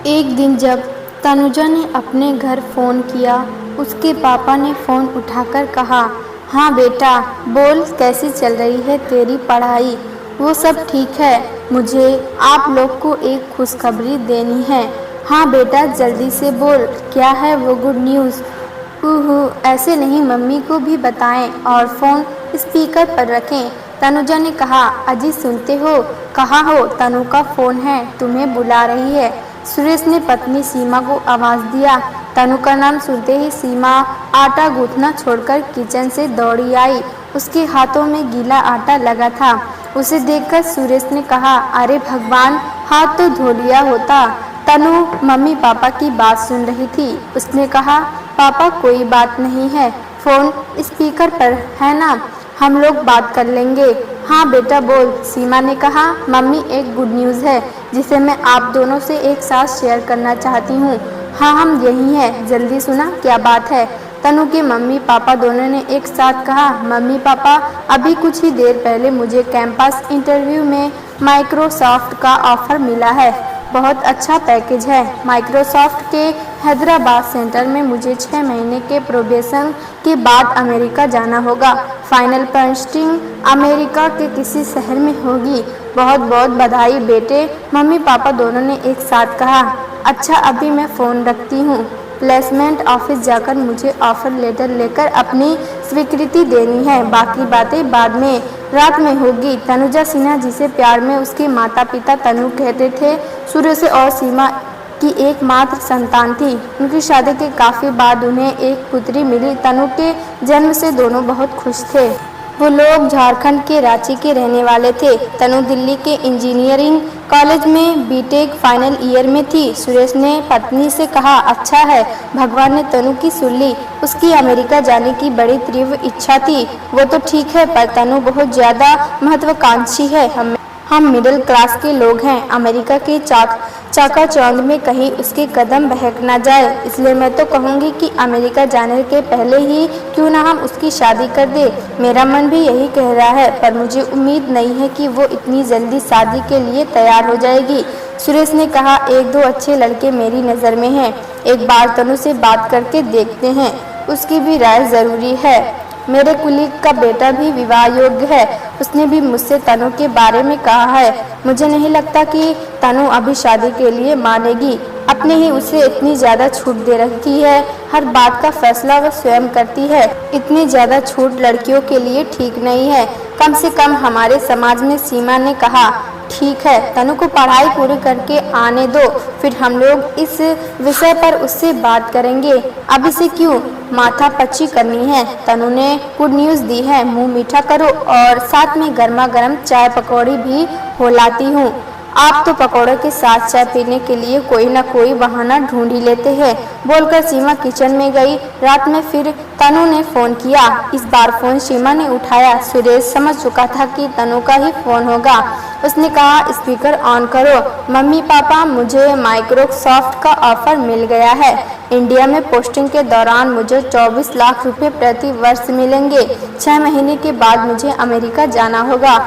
एक दिन जब तनुजा ने अपने घर फ़ोन किया, उसके पापा ने फ़ोन उठाकर कहा, हाँ बेटा, बोल कैसी चल रही है तेरी पढ़ाई। वो सब ठीक है, मुझे आप लोग को एक खुशखबरी देनी है। हाँ बेटा जल्दी से बोल, क्या है वो गुड न्यूज़। ऐसे नहीं, मम्मी को भी बताएं और फ़ोन स्पीकर पर रखें। तनुजा ने कहा, अजी सुनते हो, कहाँ हो, तनु का फ़ोन है, तुम्हें बुला रही है। सुरेश ने पत्नी सीमा को आवाज़ दिया। तनु का नाम सुनते ही सीमा आटा गूंथना छोड़कर किचन से दौड़ी आई। उसके हाथों में गीला आटा लगा था। उसे देखकर सुरेश ने कहा, अरे भगवान, हाथ तो धो लिया होता। तनु मम्मी पापा की बात सुन रही थी। उसने कहा, पापा कोई बात नहीं है, फ़ोन स्पीकर पर है ना, हम लोग बात कर लेंगे। हाँ बेटा बोल, सीमा ने कहा। मम्मी एक गुड न्यूज़ है जिसे मैं आप दोनों से एक साथ शेयर करना चाहती हूँ। हाँ हम यही हैं, जल्दी सुना क्या बात है। तनु के मम्मी पापा दोनों ने एक साथ कहा, मम्मी पापा अभी कुछ ही देर पहले मुझे कैंपस इंटरव्यू में माइक्रोसॉफ्ट का ऑफ़र मिला है। बहुत अच्छा पैकेज है। माइक्रोसॉफ्ट के हैदराबाद सेंटर में मुझे 6 महीने के प्रोबेशन के बाद अमेरिका जाना होगा। फाइनल पोस्टिंग अमेरिका के किसी शहर में होगी। बहुत बहुत बधाई बेटे, मम्मी पापा दोनों ने एक साथ कहा। अच्छा अभी मैं फ़ोन रखती हूँ, प्लेसमेंट ऑफिस जाकर मुझे ऑफ़र लेटर लेकर अपनी स्वीकृति देनी है, बाकी बातें बाद में, रात में होगी। तनुजा सिन्हा जिसे प्यार में उसके माता पिता तनु कहते थे, सुरेश और सीमा की एकमात्र संतान थी। उनकी शादी के काफ़ी बाद उन्हें एक पुत्री मिली। तनु के जन्म से दोनों बहुत खुश थे। वो लोग झारखंड के रांची के रहने वाले थे। तनु दिल्ली के इंजीनियरिंग कॉलेज में बीटेक फाइनल ईयर में थी। सुरेश ने पत्नी से कहा, अच्छा है, भगवान ने तनु की सुन ली। उसकी अमेरिका जाने की बड़ी तीव्र इच्छा थी। वो तो ठीक है, पर तनु बहुत ज़्यादा महत्वाकांक्षी है। हम मिडिल क्लास के लोग हैं। अमेरिका के चकाचौंध में कहीं उसके कदम बहक ना जाए, इसलिए मैं तो कहूँगी कि अमेरिका जाने के पहले ही क्यों ना हम उसकी शादी कर दे। मेरा मन भी यही कह रहा है, पर मुझे उम्मीद नहीं है कि वो इतनी जल्दी शादी के लिए तैयार हो जाएगी। सुरेश ने कहा, एक दो अच्छे लड़के मेरी नज़र में हैं, एक बार तनु से बात करके देखते हैं, उसकी भी राय ज़रूरी है। मेरे कुलीग का बेटा भी विवाह योग्य है, उसने भी मुझसे तनु के बारे में कहा है। मुझे नहीं लगता कि तनु अभी शादी के लिए मानेगी। अपने ही उसे इतनी ज़्यादा छूट दे रखी है, हर बात का फैसला वह स्वयं करती है। इतनी ज़्यादा छूट लड़कियों के लिए ठीक नहीं है, कम से कम हमारे समाज में। सीमा ने कहा, ठीक है, तनु को पढ़ाई पूरी करके आने दो, फिर हम लोग इस विषय पर उससे बात करेंगे। अब इसे क्यों माथा पच्ची करनी है। तनु ने गुड न्यूज़ दी है, मुंह मीठा करो और साथ में गर्मा गर्म चाय पकौड़ी भी हो लाती हूँ। आप तो पकौड़े के साथ चाय पीने के लिए कोई ना कोई बहाना ढूंढ ही लेते हैं, बोलकर सीमा किचन में गई। रात में फिर तनु ने फ़ोन किया। इस बार फ़ोन सीमा ने उठाया। सुरेश समझ चुका था कि तनु का ही फ़ोन होगा। उसने कहा, स्पीकर ऑन करो। मम्मी पापा, मुझे माइक्रोसॉफ्ट का ऑफ़र मिल गया है। इंडिया में पोस्टिंग के दौरान मुझे 24 लाख रुपए प्रति वर्ष मिलेंगे। 6 महीने के बाद मुझे अमेरिका जाना होगा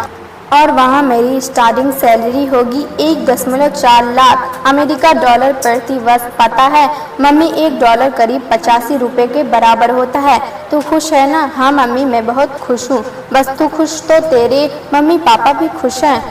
और वहाँ मेरी स्टार्टिंग सैलरी होगी 1.4 लाख अमेरिका डॉलर प्रति वर्ष। पता है मम्मी, $1 करीब 85 रुपये के बराबर होता है। तू खुश है ना? हाँ मम्मी, मैं बहुत खुश हूँ। बस तू खुश तो तेरे मम्मी पापा भी खुश हैं।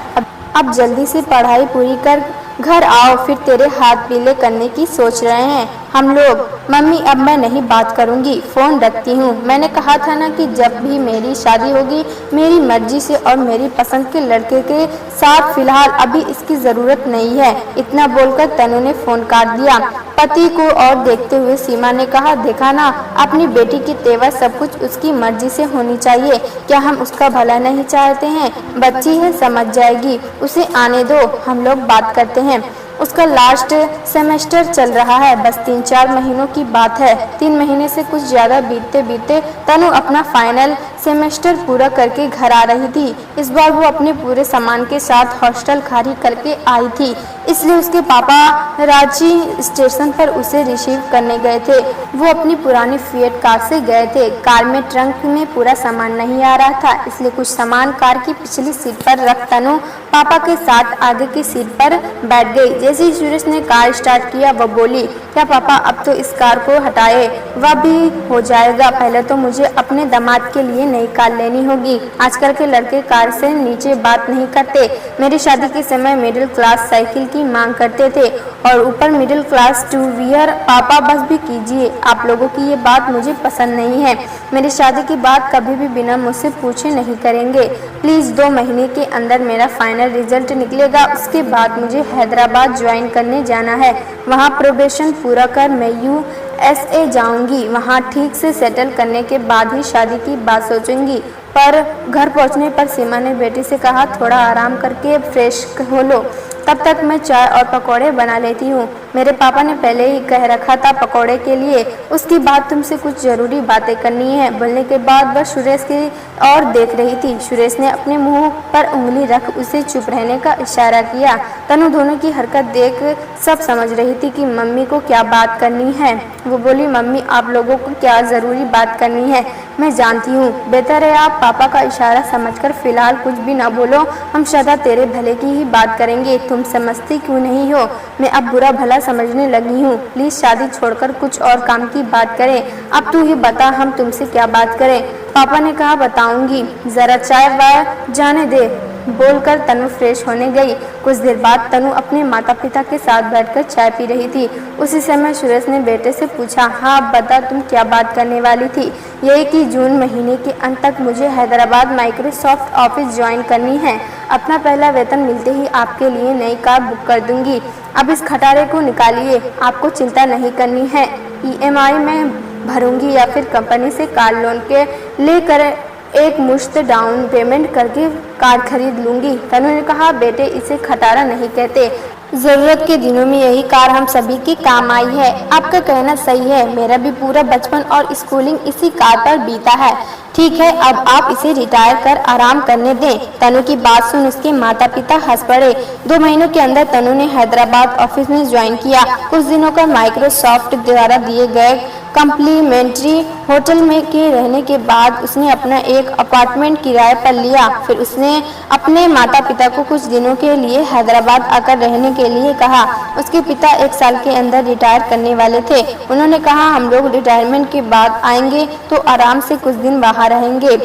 अब जल्दी से पढ़ाई पूरी कर घर आओ, फिर तेरे हाथ पीले करने की सोच रहे हैं हम लोग। मम्मी, अब मैं नहीं बात करूंगी, फ़ोन रखती हूँ। मैंने कहा था ना कि जब भी मेरी शादी होगी मेरी मर्जी से और मेरी पसंद के लड़के के साथ, फिलहाल अभी इसकी ज़रूरत नहीं है। इतना बोलकर तनु ने फ़ोन काट दिया। पति को और देखते हुए सीमा ने कहा, देखा ना, अपनी बेटी की तेवर सब कुछ उसकी मर्जी से होनी चाहिए। क्या हम उसका भला नहीं चाहते हैं? बच्ची है, समझ जाएगी, उसे आने दो, हम लोग बात करते हैं। उसका लास्ट सेमेस्टर चल रहा है, बस 3-4 महीनों की बात है। 3 महीने से कुछ ज़्यादा बीतते बीतते तनु अपना फाइनल सेमेस्टर पूरा करके घर आ रही थी। इस बार वो अपने पूरे सामान के साथ हॉस्टल खाली करके आई थी, इसलिए उसके पापा रांची स्टेशन पर उसे रिसीव करने गए थे। वो अपनी पुरानी फिएट कार से गए थे। कार में ट्रंक में पूरा सामान नहीं आ रहा था, इसलिए कुछ सामान कार की पिछली सीट पर रख तनु पापा के साथ आगे की सीट पर बैठ गई। जैसे ही सुरेश ने कार स्टार्ट किया वह बोली, क्या पापा अब तो इस कार को हटाए, वह भी हो जाएगा। पहले तो मुझे अपने दामाद के लिए नई कार लेनी होगी। आजकल के लड़के कार से नीचे बात नहीं करते। मेरी शादी के समय मिडिल क्लास साइकिल की मांग करते थे और ऊपर मिडिल क्लास टू व्हीलर। पापा बस भी कीजिए, आप लोगों की ये बात मुझे पसंद नहीं है। मेरी शादी की बात कभी भी बिना मुझसे पूछे नहीं करेंगे। प्लीज़ 2 महीने के अंदर मेरा फाइनल रिजल्ट निकलेगा, उसके बाद मुझे हैदराबाद ज्वाइन करने जाना है। वहाँ प्रोबेशन पूरा कर मैं USA जाऊंगी। वहाँ ठीक से सेटल करने के बाद ही शादी की बात सोचूंगी। पर घर पहुँचने पर सीमा ने बेटी से कहा, थोड़ा आराम करके फ्रेश हो लो, तब तक मैं चाय और पकौड़े बना लेती हूँ। मेरे पापा ने पहले ही कह रखा था पकौड़े के लिए। उसके बाद तुमसे कुछ ज़रूरी बातें करनी है। बोलने के बाद वह सुरेश की ओर देख रही थी। सुरेश ने अपने मुंह पर उंगली रख उसे चुप रहने का इशारा किया। तनु दोनों की हरकत देख सब समझ रही थी कि मम्मी को क्या बात करनी है। वो बोली, मम्मी आप लोगों को क्या ज़रूरी बात करनी है मैं जानती हूँ। बेहतर है आप पापा का इशारा समझकर फिलहाल कुछ भी ना बोलो। हम सदा तेरे भले की ही बात करेंगे। तुम समझती क्यों नहीं हो? मैं अब बुरा भला समझने लगी हूँ। प्लीज़ शादी छोड़कर कुछ और काम की बात करें। अब तू ही बता हम तुमसे क्या बात करें? पापा ने कहा बताऊंगी, ज़रा चाय वाय जाने दे। बोलकर तनु फ्रेश होने गई। कुछ देर बाद तनु अपने माता पिता के साथ बैठकर चाय पी रही थी। उसी समय सुरेश ने बेटे से पूछा, हाँ बता तुम क्या बात करने वाली थी? यही कि जून महीने के अंत तक मुझे हैदराबाद माइक्रोसॉफ्ट ऑफिस ज्वाइन करनी है। अपना पहला वेतन मिलते ही आपके लिए नई कार बुक कर दूंगी। अब इस खटारे को निकालिए, आपको चिंता नहीं करनी है। EMI में भरूंगी या फिर कंपनी से कार लोन के लेकर एक मुश्त डाउन पेमेंट करके कार खरीद लूंगी। तनु ने कहा, बेटे इसे खटारा नहीं कहते, ज़रूरत के दिनों में यही कार हम सभी के काम आई है। आपका कहना सही है, मेरा भी पूरा बचपन और स्कूलिंग इसी कार पर बीता है। ठीक है, अब आप इसे रिटायर कर आराम करने दें। तनु की बात सुन उसके माता पिता हंस पड़े। 2 महीनों के अंदर तनु ने हैदराबाद ऑफिस में ज्वाइन किया। कुछ दिनों का माइक्रोसॉफ्ट द्वारा दिए गए कम्प्लीमेंट्री होटल में के रहने के बाद उसने अपना एक अपार्टमेंट किराए पर लिया। फिर उसने अपने माता पिता को कुछ दिनों के लिए हैदराबाद आकर रहने के लिए कहा। उसके पिता 1 साल के अंदर रिटायर करने वाले थे। उन्होंने कहा, हम लोग रिटायरमेंट के बाद आएंगे तो आराम से कुछ दिन बाहर रहेंगे।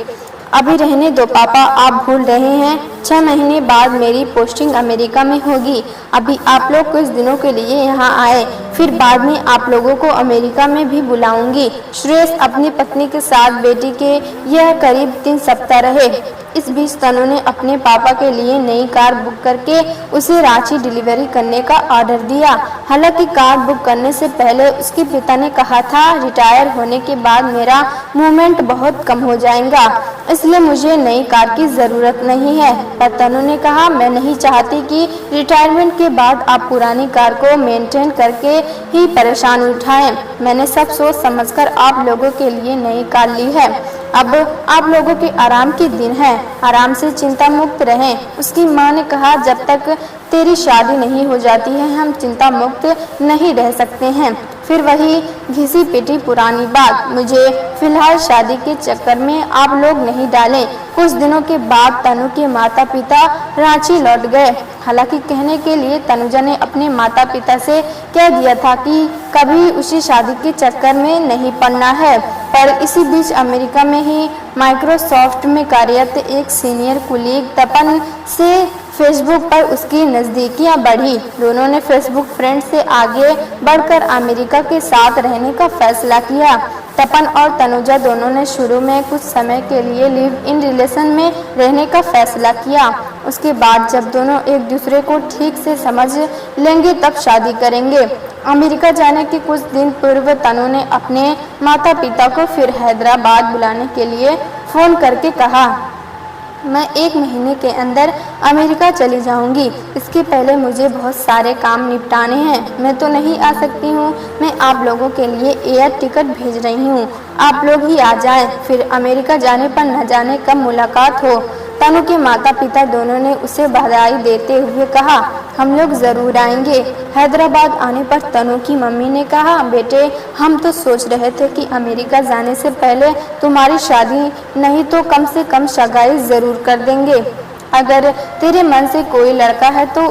अभी रहने दो पापा, आप भूल रहे हैं 6 महीने बाद मेरी पोस्टिंग अमेरिका में होगी। अभी आप लोग कुछ दिनों के लिए यहाँ आए, फिर बाद में आप लोगों को अमेरिका में भी बुलाऊंगी। सुरेश अपनी पत्नी के साथ बेटी के यह करीब 3 सप्ताह रहे। इस बीच तनु ने अपने पापा के लिए नई कार बुक करके उसे रांची डिलीवरी करने का ऑर्डर दिया। हालांकि कार बुक करने से पहले उसके पिता ने कहा था, रिटायर होने के बाद मेरा मूवमेंट बहुत कम हो जाएगा, इसलिए मुझे नई कार की ज़रूरत नहीं है। पर तनु ने कहा, मैं नहीं चाहती कि रिटायरमेंट के बाद आप पुरानी कार को मेंटेन करके ही परेशान उठाएं। मैंने सब सोच समझकर आप लोगों के लिए नई कार ली है। अब आप लोगों के आराम के दिन हैं, आराम से चिंता मुक्त रहें। उसकी माँ ने कहा, जब तक तेरी शादी नहीं हो जाती है हम चिंता मुक्त नहीं रह सकते हैं। फिर वही घिसी पिटी पुरानी बात, मुझे फिलहाल शादी के चक्कर में आप लोग नहीं डालें। कुछ दिनों के बाद तनु के माता पिता रांची लौट गए। हालांकि कहने के लिए तनुजा ने अपने माता पिता से कह दिया था कि कभी उसी शादी के चक्कर में नहीं पड़ना है। पर इसी बीच अमेरिका में ही माइक्रोसॉफ्ट में कार्यरत एक सीनियर कुलीग तपन से फेसबुक पर उसकी नज़दीकियां बढ़ी। दोनों ने फेसबुक फ्रेंड से आगे बढ़कर अमेरिका के साथ रहने का फैसला किया। तपन और तनुजा दोनों ने शुरू में कुछ समय के लिए लिव इन रिलेशन में रहने का फैसला किया। उसके बाद जब दोनों एक दूसरे को ठीक से समझ लेंगे तब शादी करेंगे। अमेरिका जाने के कुछ दिन पूर्व तनु ने अपने माता पिता को फिर हैदराबाद बुलाने के लिए फ़ोन करके कहा, मैं 1 महीने के अंदर अमेरिका चली जाऊंगी। इसके पहले मुझे बहुत सारे काम निपटाने हैं। मैं तो नहीं आ सकती हूँ। मैं आप लोगों के लिए एयर टिकट भेज रही हूँ, आप लोग ही आ जाएं। फिर अमेरिका जाने पर न जाने कब मुलाकात हो। तनु के माता पिता दोनों ने उसे बधाई देते हुए कहा, हम लोग ज़रूर आएंगे। हैदराबाद आने पर तनु की मम्मी ने कहा, बेटे हम तो सोच रहे थे कि अमेरिका जाने से पहले तुम्हारी शादी नहीं तो कम से कम सगाई ज़रूर कर देंगे। अगर तेरे मन से कोई लड़का है तो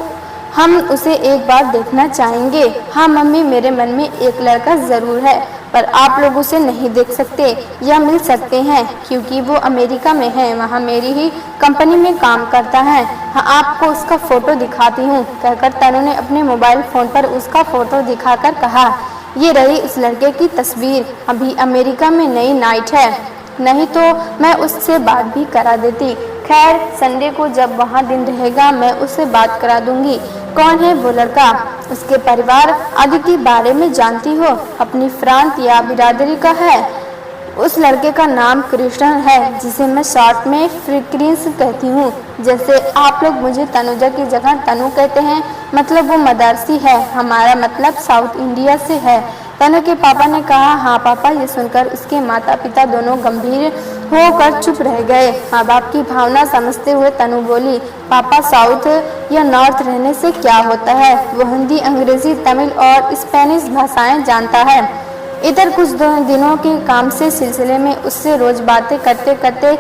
हम उसे एक बार देखना चाहेंगे। हाँ मम्मी, मेरे मन में एक लड़का ज़रूर है, पर आप लोग उसे नहीं देख सकते या मिल सकते हैं क्योंकि वो अमेरिका में है, वहाँ मेरी ही कंपनी में काम करता है। हाँ, आपको उसका फ़ोटो दिखाती हूँ, कहकर तनु ने अपने मोबाइल फ़ोन पर उसका फ़ोटो दिखाकर कहा, ये रही उस लड़के की तस्वीर। अभी अमेरिका में नई नाइट है, नहीं तो मैं उससे बात भी करा देती। खैर, संडे को जब वहाँ दिन रहेगा मैं उससे बात करा दूंगी। कौन है वो लड़का? उसके परिवार आदि के बारे में जानती हो? अपनी प्रांत या बिरादरी का है? उस लड़के का नाम कृष्ण है, जिसे मैं शॉर्ट में क्रिस कहती हूँ। जैसे आप लोग मुझे तनुजा की जगह तनु कहते हैं, मतलब वो मदरसी है। हमारा मतलब साउथ इंडिया से है। तनु के पापा ने कहा। हाँ पापा। ये सुनकर उसके माता पिता दोनों गंभीर होकर चुप रह गए। माँ बाप की भावना समझते हुए तनु बोली, पापा, साउथ या नॉर्थ रहने से क्या होता है? वो हिंदी, अंग्रेजी, तमिल और स्पेनिश भाषाएं जानता है। इधर कुछ दिनों के काम से सिलसिले में उससे रोज बातें करते करते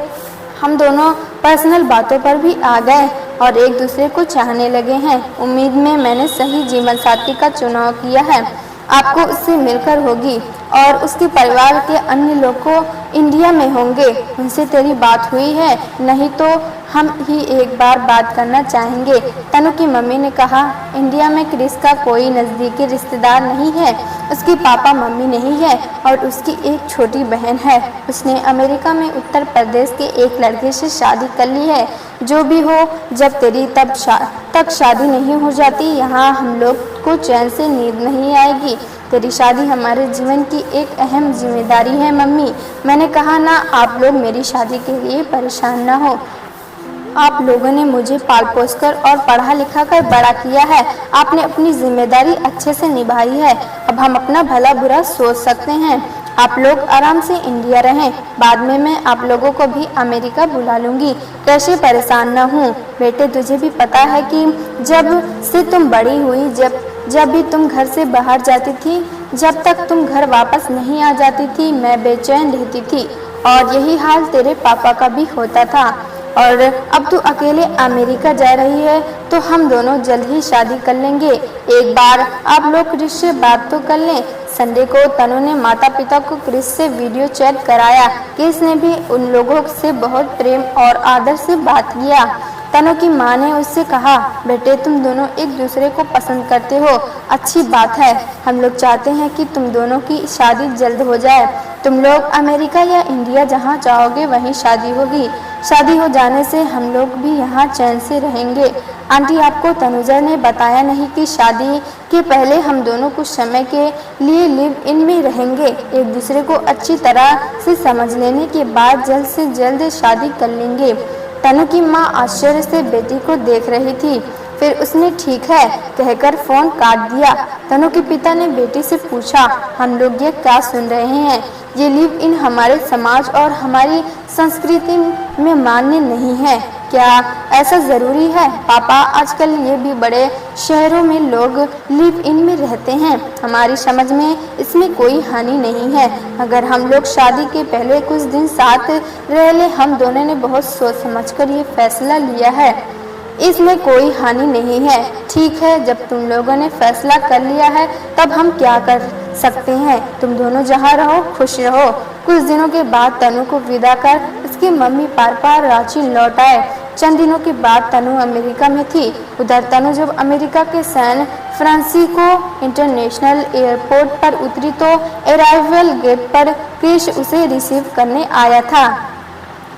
हम दोनों पर्सनल बातों पर भी आ गए और एक दूसरे को चाहने लगे हैं। उम्मीद में मैंने सही जीवन साथी का चुनाव किया है। आपको उससे मिलकर होगी और उसके परिवार के अन्य लोग को इंडिया में होंगे। उनसे तेरी बात हुई है? नहीं तो हम ही एक बार बात करना चाहेंगे। तनु की मम्मी ने कहा, इंडिया में क्रिस का कोई नज़दीकी रिश्तेदार नहीं है। उसके पापा मम्मी नहीं है और उसकी एक छोटी बहन है। उसने अमेरिका में उत्तर प्रदेश के एक लड़के से शादी कर ली है। जो भी हो, जब तेरी तक शादी नहीं हो जाती, यहाँ हम लोग को चैन से नींद नहीं आएगी। तेरी शादी हमारे जीवन की एक अहम जिम्मेदारी है मम्मी। मैंने कहा ना, आप लोग मेरी शादी के लिए परेशान ना हो। आप लोगों ने मुझे पाल पोस कर और पढ़ा लिखा कर बड़ा किया है। आपने अपनी जिम्मेदारी अच्छे से निभाई है। अब हम अपना भला बुरा सोच सकते हैं। आप लोग आराम से इंडिया रहें। बाद में मैं आप लोगों को भी अमेरिका बुला लूँगी। कैसे परेशान न हूँ बेटे। तुझे भी पता है कि जब से तुम बड़ी हुई, जब भी तुम घर से बाहर जाती थी, जब तक तुम घर वापस नहीं आ जाती थी, मैं बेचैन रहती थी। और यही हाल तेरे पापा का भी होता था। और अब तू अकेले अमेरिका जा रही है तो हम दोनों जल्द ही शादी कर लेंगे। एक बार आप लोग क्रिस से बात तो कर लें। संडे को तनु ने माता पिता को क्रिस से वीडियो चैट कराया। क्रिस ने भी उन लोगों से बहुत प्रेम और आदर से बात किया। तनु की माँ ने उससे कहा, बेटे तुम दोनों एक दूसरे को पसंद करते हो, अच्छी बात है। हम लोग चाहते हैं कि तुम दोनों की शादी जल्द हो जाए। तुम लोग अमेरिका या इंडिया जहाँ चाहोगे वहीं शादी होगी। शादी हो जाने से हम लोग भी यहाँ चैन से रहेंगे। आंटी, आपको तनुजा ने बताया नहीं कि शादी के पहले हम दोनों कुछ समय के लिए लिव इन में रहेंगे। एक दूसरे को अच्छी तरह से समझ लेने के बाद जल्द से जल्द शादी कर लेंगे। तनु की माँ आश्चर्य से बेटी को देख रही थी। फिर उसने ठीक है कहकर फोन काट दिया। तनु के पिता ने बेटी से पूछा, हम लोग ये क्या सुन रहे हैं? ये लिव इन हमारे समाज और हमारी संस्कृति में मान्य नहीं है। क्या ऐसा ज़रूरी है? पापा, आजकल ये भी बड़े शहरों में लोग लिव इन में रहते हैं। हमारी समझ में इसमें कोई हानि नहीं है। अगर हम लोग शादी के पहले कुछ दिन साथ रह ले, हम दोनों ने बहुत सोच समझकर ये फैसला लिया है। इसमें कोई हानि नहीं है। ठीक है, जब तुम लोगों ने फैसला कर लिया है तब हम क्या कर सकते हैं। तुम दोनों जहाँ रहो खुश रहो। कुछ दिनों के बाद तनु को विदा कर उसकी मम्मी पापा रांची लौट आए। चंद दिनों के बाद तनु अमेरिका में थी। उधर तनु जब अमेरिका के सैन फ्रांसिस्को इंटरनेशनल एयरपोर्ट पर उतरी तो अराइवल गेट पर क्रिस उसे रिसीव करने आया था।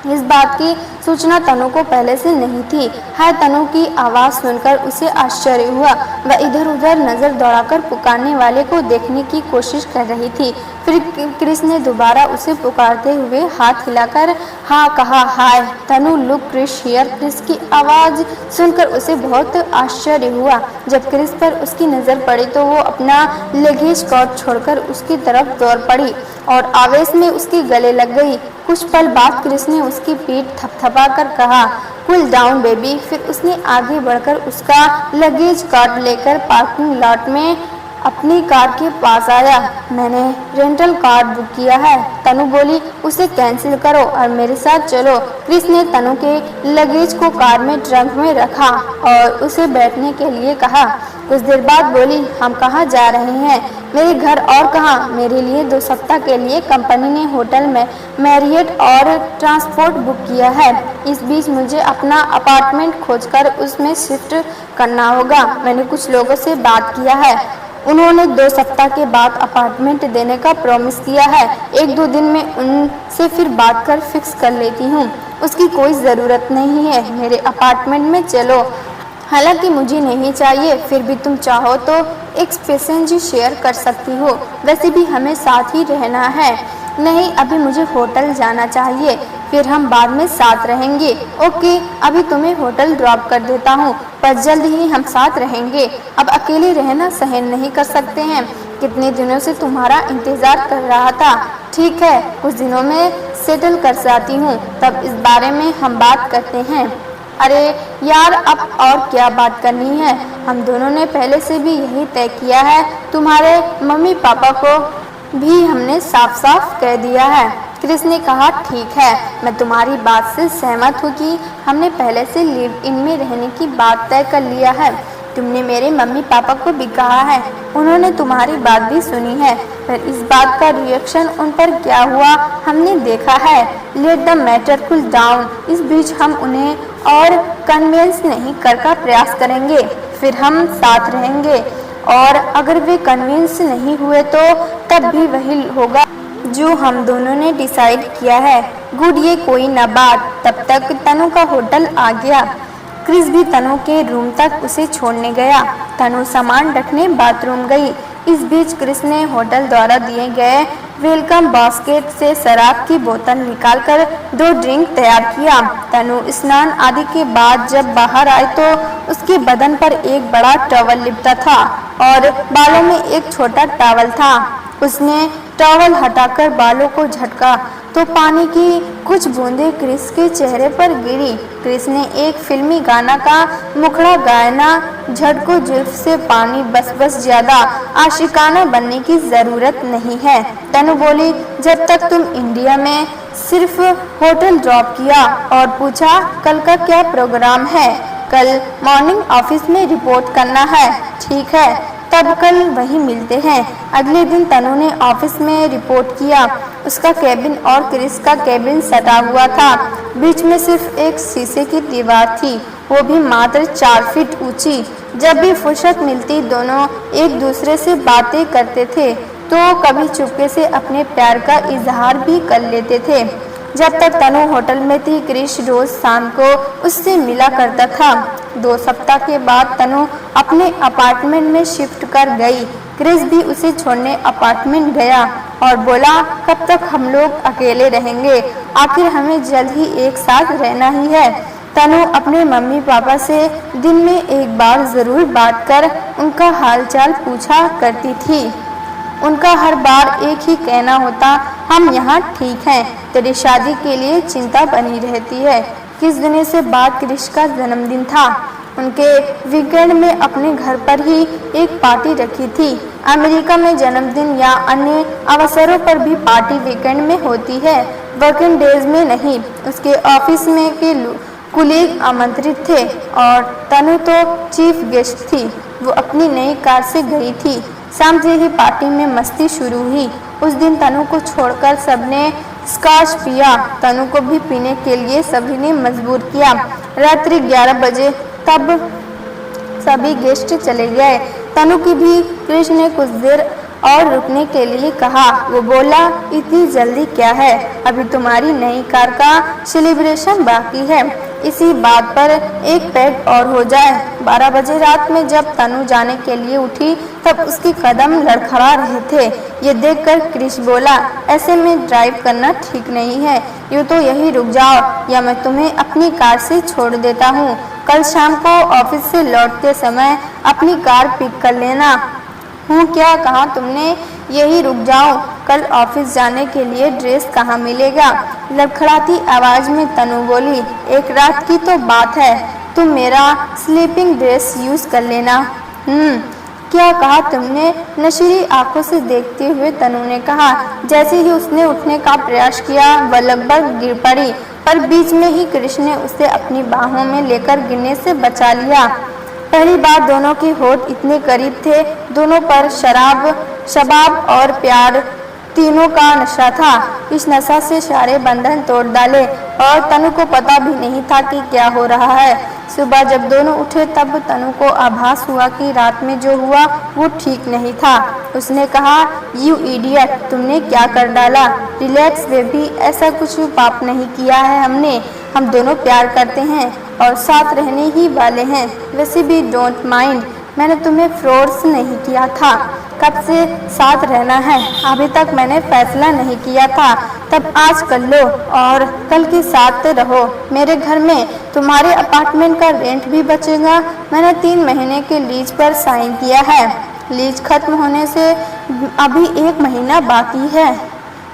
इस बात की सूचना तनु को पहले से नहीं थी। हाय तनु की आवाज़ सुनकर उसे आश्चर्य हुआ। वह इधर उधर नज़र दौड़ाकर पुकारने वाले को देखने की कोशिश कर रही थी। फिर क्रिस ने दोबारा उसे पुकारते हुए हाथ हिलाकर हाँ कहा। हाय तनु, लुक क्रिस हियर। क्रिस की आवाज़ सुनकर उसे बहुत आश्चर्य हुआ। जब क्रिस पर उसकी नज़र पड़ी तो वो अपना लगेज कोट छोड़कर उसकी तरफ दौड़ पड़ी और आवेश में उसके गले लग गई। कुछ पल बाद क्रिस ने उसकी पीठ थपथपा कर कहा, कूल डाउन बेबी। फिर उसने आगे बढ़कर उसका लगेज कार्ट लेकर पार्किंग लॉट में अपनी कार के पास आया। मैंने रेंटल कार बुक किया है। तनु बोली, उसे कैंसिल करो और मेरे साथ चलो। क्रिस ने तनु के लगेज को कार में ट्रंक में रखा और उसे बैठने के लिए कहा। कुछ देर बाद बोली, हम कहाँ जा रहे हैं? मेरे घर और कहाँ? मेरे लिए 2 सप्ताह के लिए कंपनी ने होटल में मैरियट और ट्रांसपोर्ट बुक किया है। इस बीच मुझे अपना अपार्टमेंट खोजकर उसमें शिफ्ट करना होगा। मैंने कुछ लोगों से बात किया है, उन्होंने 2 सप्ताह के बाद अपार्टमेंट देने का प्रॉमिस किया है। 1-2 दिन में उनसे फिर बात कर फिक्स कर लेती हूँ। उसकी कोई ज़रूरत नहीं है, मेरे अपार्टमेंट में चलो। हालांकि मुझे नहीं चाहिए, फिर भी तुम चाहो तो एक पैसेंजर शेयर कर सकती हो। वैसे भी हमें साथ ही रहना है। नहीं, अभी मुझे होटल जाना चाहिए, फिर हम बाद में साथ रहेंगे। ओके, अभी तुम्हें होटल ड्रॉप कर देता हूँ, पर जल्द ही हम साथ रहेंगे। अब अकेले रहना सहन नहीं कर सकते हैं। कितने दिनों से तुम्हारा इंतज़ार कर रहा था। ठीक है, कुछ दिनों में सेटल कर जाती हूँ, तब इस बारे में हम बात करते हैं। अरे यार, अब और क्या बात करनी है? हम दोनों ने पहले से भी यही तय किया है। तुम्हारे मम्मी पापा को भी हमने साफ साफ कह दिया है। क्रिस ने कहा, ठीक है, मैं तुम्हारी बात से सहमत हूँ कि हमने पहले से लिव इन में रहने की बात तय कर लिया है। तुमने मेरे मम्मी पापा को भी कहा है, उन्होंने तुम्हारी बात भी सुनी है, पर इस बात का रिएक्शन उन पर क्या हुआ हमने देखा है। Let the matter cool down. इस बीच हम उन्हें और कन्विंस नहीं कर का प्रयास करेंगे, फिर हम साथ रहेंगे, और अगर वे कन्विंस नहीं हुए तो तब भी वही होगा जो हम दोनों ने डिसाइड किया है। गुड, ये कोई न बात। तब तक तनु का होटल आ गया। क्रिस भी तनु के रूम तक उसे छोड़ने गया। तनु सामान रखने बाथरूम गई। इस बीच क्रिस ने होटल द्वारा दिए गए वेलकम बास्केट से शराब की बोतल निकालकर 2 ड्रिंक तैयार किया। तनु स्नान आदि के बाद जब बाहर आई तो उसके बदन पर एक बड़ा टॉवल लिपटा था और बालों में एक छोटा टॉवल था। उसने टॉवल हटाकर बालों को झटका तो पानी की कुछ बूंदें क्रिस के चेहरे पर गिरी। क्रिस ने एक फिल्मी गाना का मुखड़ा गायना, झटको जुल्फ से पानी, बस बस ज्यादा आशिकाना बनने की जरूरत नहीं है। तनु बोली, जब तक तुम इंडिया में सिर्फ होटल ड्रॉप किया और पूछा कल का क्या प्रोग्राम है। कल मॉर्निंग ऑफिस में रिपोर्ट करना है। ठीक है, तब कल वही मिलते हैं। अगले दिन तनु ने ऑफिस में रिपोर्ट किया। उसका केबिन और क्रिस का केबिन सटा हुआ था। बीच में सिर्फ एक शीशे की दीवार थी, वो भी मात्र 4 फीट ऊंची। जब भी फुर्सत मिलती दोनों एक दूसरे से बातें करते थे तो कभी चुपके से अपने प्यार का इजहार भी कर लेते थे। जब तक तनु होटल में थी, क्रिस रोज शाम को उससे मिला करता था। 2 सप्ताह के बाद तनु अपने अपार्टमेंट में शिफ्ट कर गई। क्रिस भी उसे छोड़ने अपार्टमेंट गया और बोला, कब तक हम लोग अकेले रहेंगे? आखिर हमें जल्द ही एक साथ रहना ही है। तनु अपने मम्मी पापा से दिन में एक बार जरूर बात कर उनका हालचाल पूछा करती थी। उनका हर बार एक ही कहना होता, हम यहाँ ठीक हैं, तेरी शादी के लिए चिंता बनी रहती है। किस दिन से बाद क्रिस का जन्मदिन था। उनके वीकेंड में अपने घर पर ही एक पार्टी रखी थी। अमेरिका में जन्मदिन या अन्य अवसरों पर भी पार्टी वीकेंड में होती है, वर्किंग डेज में नहीं। उसके ऑफिस में के कुलीग आमंत्रित थे और तनु तो चीफ गेस्ट थी। वो अपनी नई कार से गई थी। शाम से ही पार्टी में मस्ती शुरू हुई। उस दिन तनु को छोड़कर सबने स्कॉच पिया। तनु को भी पीने के लिए सभी ने मजबूर किया। रात्रि 11 बजे तब सभी गेस्ट चले गए। तनु की भी क्रिस ने कुछ देर और रुकने के लिए कहा। वो बोला, इतनी जल्दी क्या है, अभी तुम्हारी नई कार का सेलिब्रेशन बाकी है। इसी बात पर एक पैग और हो जाए। 12 बजे रात में जब तनु जाने के लिए उठी तब उसके कदम लड़खड़ा रहे थे। ये देखकर क्रिस बोला, ऐसे में ड्राइव करना ठीक नहीं है, यूँ तो यही रुक जाओ या मैं तुम्हें अपनी कार से छोड़ देता हूँ। कल शाम को ऑफिस से लौटते समय अपनी कार पिक कर लेना। हूँ क्या कहा तुमने? यही रुक जाओ। कल ऑफिस जाने के लिए ड्रेस कहाँ मिलेगा? लड़खड़ाती आवाज में तनु बोली, एक रात की तो बात है, तुम मेरा स्लीपिंग ड्रेस यूज कर लेना। क्या कहा तुमने? नशीली आंखों से देखते हुए तनु ने कहा। जैसे ही उसने उठने का प्रयास किया वह लगभग गिर पड़ी, पर बीच में ही कृष्ण ने उसे अपनी बाहों में लेकर गिरने से बचा लिया। पहली बार दोनों के होठ इतने करीब थे। दोनों पर शबाब और प्यार तीनों का नशा था। इस नशा से सारे बंधन तोड़ डाले और तनु को पता भी नहीं था कि क्या हो रहा है। सुबह जब दोनों उठे तब तनु को आभास हुआ कि रात में जो हुआ वो ठीक नहीं था। उसने कहा, यू इडियट, तुमने क्या कर डाला? रिलैक्स बेबी, ऐसा कुछ पाप नहीं किया है हमने। हम दोनों प्यार करते हैं और साथ रहने ही वाले हैं। वैसे भी डोंट माइंड, मैंने तुम्हें फोर्स नहीं किया था। कब से साथ रहना है अभी तक मैंने फैसला नहीं किया था, तब आज कर लो और कल के साथ रहो मेरे घर में। तुम्हारे अपार्टमेंट का रेंट भी बचेगा। मैंने 3 महीने के लीज पर साइन किया है। लीज खत्म होने से अभी 1 महीना बाकी है।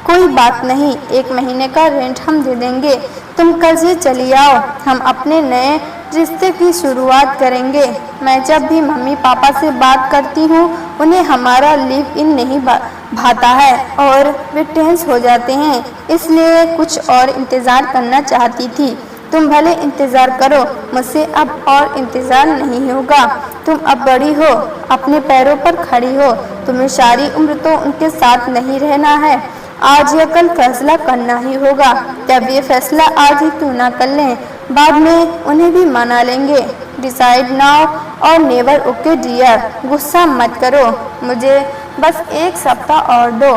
कोई बात नहीं, 1 महीने का रेंट हम दे देंगे। तुम कल से चली आओ, हम अपने नए रिश्ते की शुरुआत करेंगे। मैं जब भी मम्मी पापा से बात करती हूँ उन्हें हमारा लिव इन नहीं भाता है और वे टेंस हो जाते हैं, इसलिए कुछ और इंतज़ार करना चाहती थी। तुम भले इंतज़ार करो, मुझसे अब और इंतज़ार नहीं होगा। तुम अब बड़ी हो, अपने पैरों पर खड़ी हो। तुम्हें सारी उम्र तो उनके साथ नहीं रहना है। आज या कल फैसला करना ही होगा। जब ये फैसला आज ही क्यों ना कर लें, बाद में उन्हें भी मना लेंगे। डिसाइड नाउ और नेवर ओके डियर। गुस्सा मत करो, मुझे बस 1 सप्ताह और दो।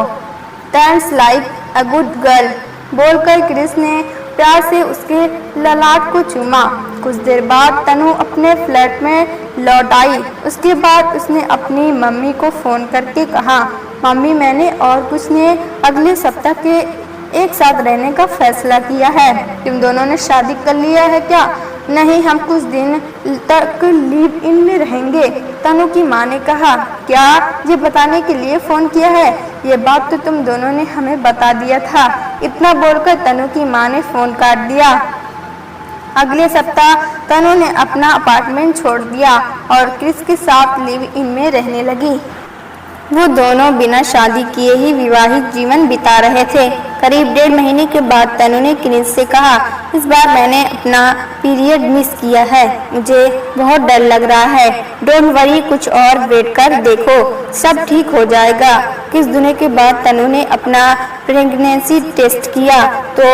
Tense like a good girl, बोलकर क्रिस ने प्यार से उसके ललाट को चूमा। कुछ देर बाद तनु अपने फ्लैट में लौट आई। उसके बाद उसने अपनी मम्मी को फ़ोन करके कहा, मम्मी मैंने और कुछ ने अगले सप्ताह के एक साथ रहने का फैसला किया है। तुम दोनों ने शादी कर लिया है क्या? नहीं, हम कुछ दिन तक लिव इन में रहेंगे, तनु की माँ ने कहा। क्या? ये बताने के लिए फ़ोन किया है? ये बात तो तुम दोनों ने हमें बता दिया था। इतना बोलकर तनु की माँ ने फ़ोन काट दिया। अगले सप्ताह तनु ने अपना अपार्टमेंट छोड़ दिया और क्रिस के साथ लिव इन में रहने लगी। वो दोनों बिना शादी किए ही विवाहित जीवन बिता रहे थे। करीब 1.5 महीने के बाद तनु ने क्रिस से कहा, इस बार मैंने अपना पीरियड मिस किया है, मुझे बहुत डर लग रहा है। डोंट वरी, कुछ और वेट कर देखो, सब ठीक हो जाएगा। कुछ दिनों के बाद तनु ने अपना प्रेगनेंसी टेस्ट किया तो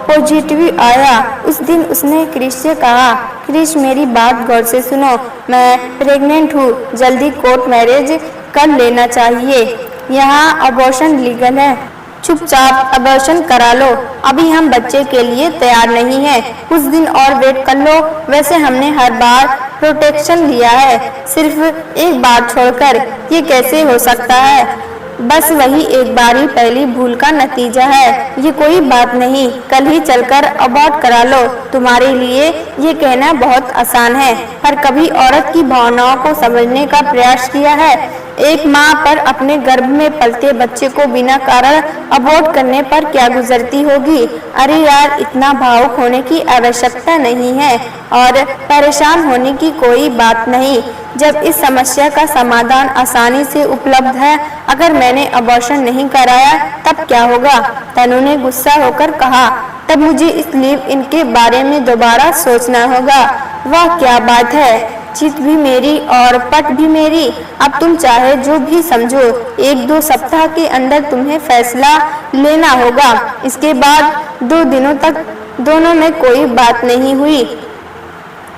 पॉजिटिव आया। उस दिन उसने क्रिस से कहा, क्रिस मेरी बात गौर से सुनो, मैं प्रेग्नेंट हूँ, जल्दी कोर्ट मैरिज कर लेना चाहिए। यहाँ अबॉर्शन लीगल है, चुपचाप अबॉर्शन करा लो। अभी हम बच्चे के लिए तैयार नहीं हैं, कुछ दिन और वेट कर लो। वैसे हमने हर बार प्रोटेक्शन लिया है, सिर्फ एक बार छोड़कर। ये कैसे हो सकता है? बस वही एक बार ही पहली भूल का नतीजा है। ये कोई बात नहीं, कल ही चलकर अबॉर्ट करा लो। तुम्हारे लिए ये कहना बहुत आसान है, पर कभी औरत की भावनाओं को समझने का प्रयास किया है? एक माँ पर अपने गर्भ में पलते बच्चे को बिना कारण अबॉर्ट करने पर क्या गुजरती होगी? अरे यार, इतना भावुक होने की आवश्यकता नहीं है और परेशान होने की कोई बात नहीं, जब इस समस्या का समाधान आसानी से उपलब्ध है। अगर मैंने अबॉर्शन नहीं कराया तब क्या होगा? तनु ने गुस्सा होकर कहा, तब मुझे इस लिव इन के बारे में दोबारा सोचना होगा। वह क्या बात है, जीत भी मेरी और पट भी मेरी। अब तुम चाहे जो भी समझो, 1-2 सप्ताह के अंदर तुम्हें फैसला लेना होगा। इसके बाद 2 दिनों तक दोनों में कोई बात नहीं हुई।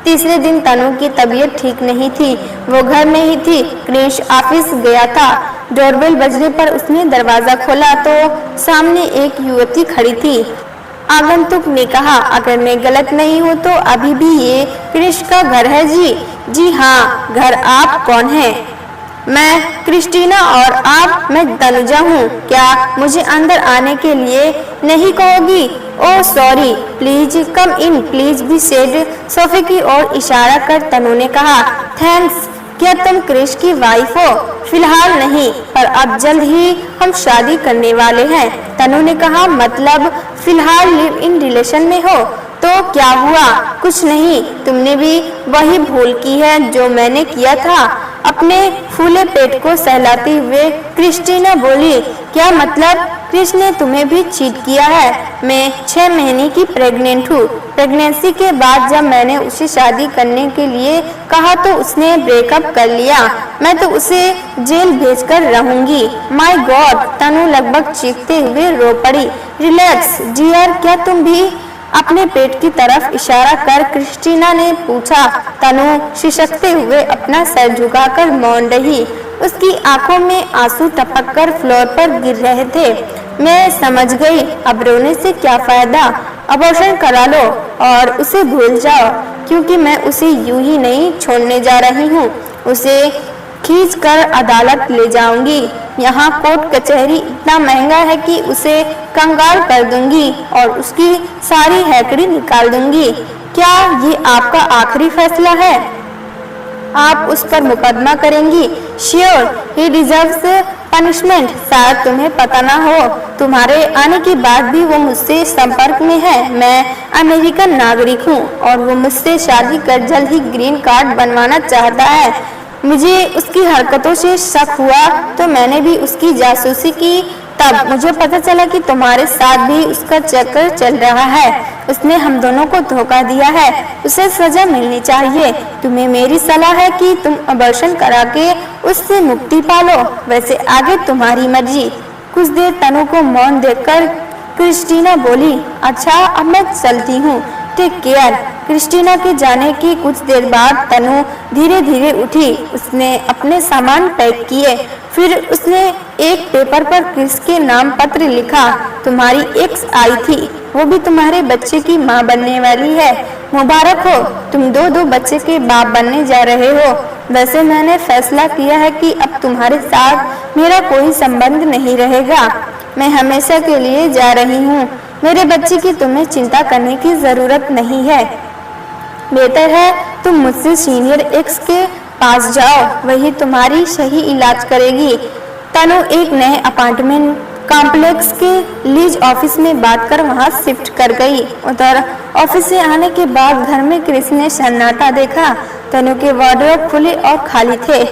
तीसरे दिन तनु की तबीयत ठीक नहीं थी, वो घर में ही थी। क्रिश ऑफिस गया था। डोरबेल बजने पर उसने दरवाजा खोला तो सामने एक युवती खड़ी थी। आगंतुक ने कहा, अगर मैं गलत नहीं हूँ तो अभी भी ये क्रिश का घर है जी? जी हाँ, घर। आप कौन हैं? मैं क्रिस्टीना। और आप? मैं तनुजा हूँ। क्या मुझे अंदर आने के लिए नहीं कहोगी? Oh sorry, please come in, please be seated. सोफे की ओर इशारा कर तनु ने कहा, थैंक्स। क्या तुम क्रिश की वाइफ हो? फिलहाल नहीं, पर अब जल्द ही हम शादी करने वाले हैं। तनु ने कहा, मतलब फिलहाल लिव इन रिलेशन में हो? तो क्या हुआ? कुछ नहीं, तुमने भी वही भूल की है जो मैंने किया था। अपने फूले पेट को सहलाते हुए क्रिस्टीना बोली, क्या मतलब? क्रिस ने तुम्हें भी चीट किया है? मैं 6 महीने की प्रेग्नेंट हूँ। प्रेगनेंसी के बाद जब मैंने उसे शादी करने के लिए कहा तो उसने ब्रेकअप कर लिया। मैं तो उसे जेल भेजकर रहूंगी। My God! तनु लगभग चीखते हुए रो पड़ी। रिलैक्स डियर, क्या तुम भी? अपने पेट की तरफ इशारा कर क्रिस्टीना ने पूछा। तनु सिसकते हुए अपना सर झुकाकर मौन रही। उसकी आंखों में आंसू टपककर फ्लोर पर गिर रहे थे। मैं समझ गई, अब रोने से क्या फायदा? अबॉर्शन करा लो और उसे भूल जाओ, क्योंकि मैं उसे यूं ही नहीं छोड़ने जा रही हूँ। उसे खींचकर अदालत ले जाऊंगी। यहाँ कोर्ट कचहरी इतना महंगा है कि उसे कंगाल कर दूंगी और उसकी सारी हैकड़ी निकाल दूंगी। क्या ये आपका आखिरी फैसला है? आप उस पर मुकदमा करेंगी? श्योर, ही डिजर्व्स पनिशमेंट। शायद तुम्हें पता ना हो, तुम्हारे आने के बाद भी वो मुझसे संपर्क में है। मैं अमेरिकन नागरिक हूँ और वो मुझसे शादी कर जल्द ही ग्रीन कार्ड बनवाना चाहता है। मुझे उसकी हरकतों से शक हुआ तो मैंने भी उसकी जासूसी की। तब मुझे पता चला कि तुम्हारे साथ भी उसका चक्कर चल रहा है। उसने हम दोनों को धोखा दिया है। उसे सजा मिलनी चाहिए। तुम्हें मेरी सलाह है कि तुम अबॉर्शन करा के उससे मुक्ति पालो। वैसे आगे तुम्हारी मर्जी। कुछ देर तनु को मौन देखकर क्रिस्टीना बोली, अच्छा अब मैं चलती हूँ, टेक केयर। क्रिस्टीना के जाने की कुछ देर बाद तनु धीरे धीरे उठी। उसने अपने सामान पैक किए। फिर उसने एक पेपर पर क्रिस के नाम पत्र लिखा। तुम्हारी एक्स आई थी, वो भी तुम्हारे बच्चे की माँ बनने वाली है। मुबारक हो, तुम दो बच्चे के बाप बनने जा रहे हो। वैसे मैंने फैसला किया है कि अब तुम्हारे साथ मेरा कोई संबंध नहीं रहेगा। मैं हमेशा के लिए जा रही हूँ। मेरे बच्चे की तुम्हें चिंता करने की जरूरत नहीं है। बेहतर है तुम मुझसे सीनियर एक्स के पास जाओ, वही तुम्हारी सही इलाज करेगी। तनु एक नए अपार्टमेंट कॉम्प्लेक्स के लीज ऑफिस में बात कर वहां शिफ्ट कर गई। उधर ऑफिस से आने के बाद घर में क्रिस ने सन्नाटा देखा। तनु के वार्डरोब खुले और खाली थे।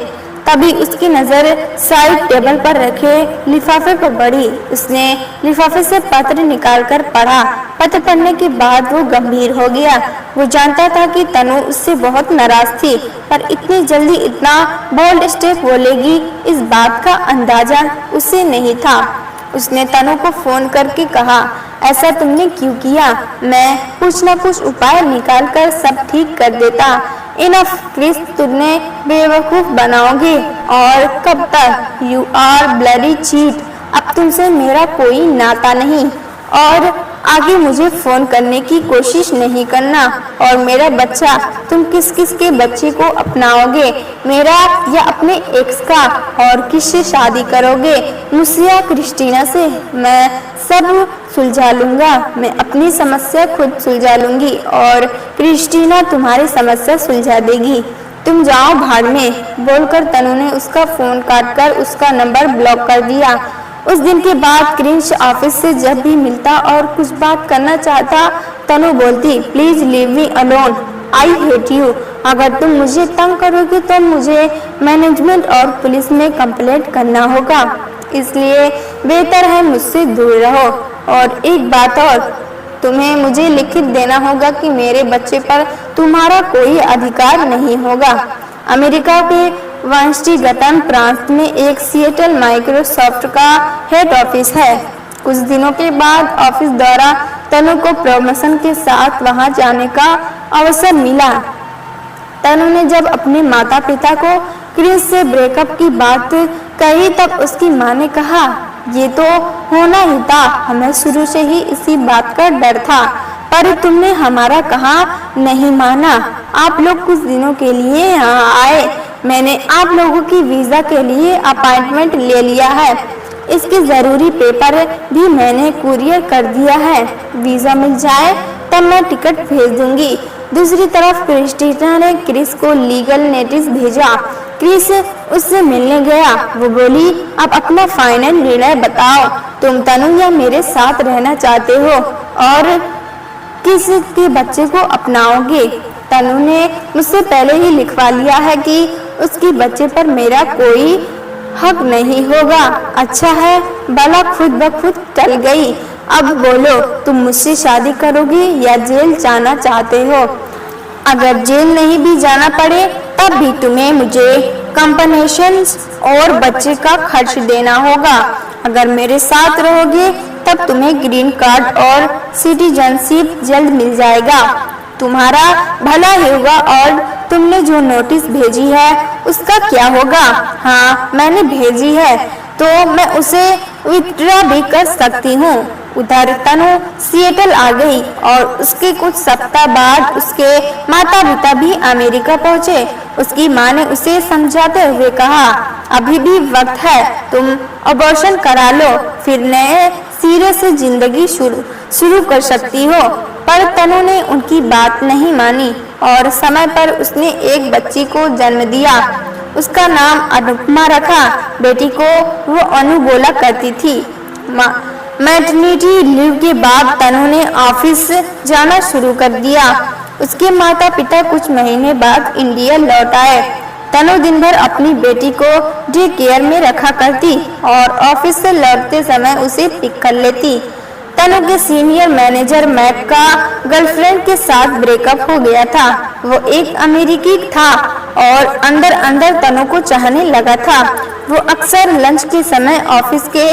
तभी उसकी नजर साइड टेबल पर रखे लिफाफे पर पड़ी। उसने लिफाफे से पत्र निकालकर पढ़ा। पत्र पढ़ने के बाद वो गंभीर हो गया। वो जानता था कि तनु उससे बहुत नाराज थी, पर इतनी जल्दी इतना बोल्ड स्टेप वो लेगी, इस बात का अंदाजा उसे नहीं था। उसने तनु को फोन करके कहा, ऐसा तुमने क्यों किया? मैं कुछ न कुछ उपाय निकाल कर सब ठीक कर देता। इनफ क्रिस, तुमने बेवकूफ बनाओगे। और कब तक? You are bloody cheat. अब तुमसे मेरा कोई नाता नहीं और आगे मुझे फोन करने की कोशिश नहीं करना। और मेरा बच्चा, तुम किस किस के बच्चे को अपनाओगे? मेरा या अपने एक्स का? और किससे शादी करोगे? मुझसे या क्रिस्टीना से? मैं सब सुलझा लूंगा। मैं अपनी समस्या खुद सुलझा लूंगी और क्रिस्टीना तुम्हारी समस्या सुलझा देगी। तुम जाओ भाड़ में, बोलकर तनु ने उसका फोन काटकर उसका नंबर ब्लॉक कर दिया। उस दिन के बाद क्रिस ऑफिस से जब भी मिलता और कुछ बात करना चाहता, तनु बोलती, please leave me alone, I hate you. अगर तुम मुझे तंग करोगे तो मुझे मैनेजमेंट और पुलिस में कंप्लेंट करना होगा, इसलिए बेहतर है मुझसे दूर रहो। और एक बात और, तुम्हें मुझे लिखित देना होगा कि मेरे बच्चे पर तुम्हारा कोई अधिकार नहीं होगा। अमेरिका के वाशिंगटन प्रांत में एक सिएटल माइक्रोसॉफ्ट का हेड ऑफिस है। कुछ दिनों के बाद ऑफिस द्वारा तनु को प्रमोशन के साथ वहां जाने का अवसर मिला। तनु ने जब अपने माता पिता को क्रिस से ब्रेकअप की बात कही तब उसकी मां ने कहा, ये तो होना ही था, हमें शुरू से ही इसी बात का डर था, पर तुमने हमारा कहा नहीं माना। आप लोग कुछ दिनों के लिए यहाँ आए। मैंने आप लोगों की वीजा के लिए अपॉइंटमेंट ले लिया है। इसके जरूरी पेपर भी मैंने कुरियर कर दिया है। वीजा मिल जाए तब मैं टिकट भेज दूंगी। दूसरी तरफ क्रिस्टीना ने क्रिस को लीगल नोटिस भेजा। क्रिस उससे मिलने गया। वो बोली, अब अपना फाइनल निर्णय बताओ, तुम तनु या मेरे साथ रहना चाहते हो और किस के बच्चे को अपनाओगे? तनु ने मुझसे पहले ही लिखवा लिया है कि उसके बच्चे पर मेरा कोई हक नहीं होगा। अच्छा है, बला खुद ब खुद टल गई। अब बोलो, तुम मुझसे शादी करोगी या जेल जाना चाहते हो? अगर जेल नहीं भी जाना पड़े तब भी तुम्हें मुझे कंपनसेशन और बच्चे का खर्च देना होगा। अगर मेरे साथ रहोगे तब तुम्हें ग्रीन कार्ड और सिटीजनशिप जल्द मिल जाएगा। तुम्हारा भला ही होगा। और तुमने जो नोटिस भेजी है उसका क्या होगा? हाँ, मैंने भेजी है तो मैं उसे विथड्रॉ भी कर सकती हूँ। उधर तनु सिएटल आ गई और उसके कुछ सप्ताह बाद उसके माता पिता भी अमेरिका पहुँचे। उसकी माँ ने उसे समझाते हुए कहा, अभी भी वक्त है, तुम अबॉर्शन करा लो, फिर नए सिरे से जिंदगी शुरू कर सकती हो। पर तनु ने उनकी बात नहीं मानी और समय पर उसने एक बच्ची को जन्म दिया। उसका नाम अनुपमा रखा। बेटी को वो अनु बोला करती थी। मैटरनिटी लीव के बाद तनु ने ऑफिस जाना शुरू कर दिया। उसके माता पिता कुछ महीने बाद इंडिया लौट आए। तनु दिन भर अपनी बेटी को डे केयर में रखा करती और ऑफिस से लौटते समय उसे पिक कर लेती। तनु के सीनियर मैनेजर मैक का गर्लफ्रेंड के साथ ब्रेकअप हो गया था। वो एक अमेरिकी था और अंदर अंदर तनु को चाहने लगा था। वो अक्सर लंच के समय ऑफिस के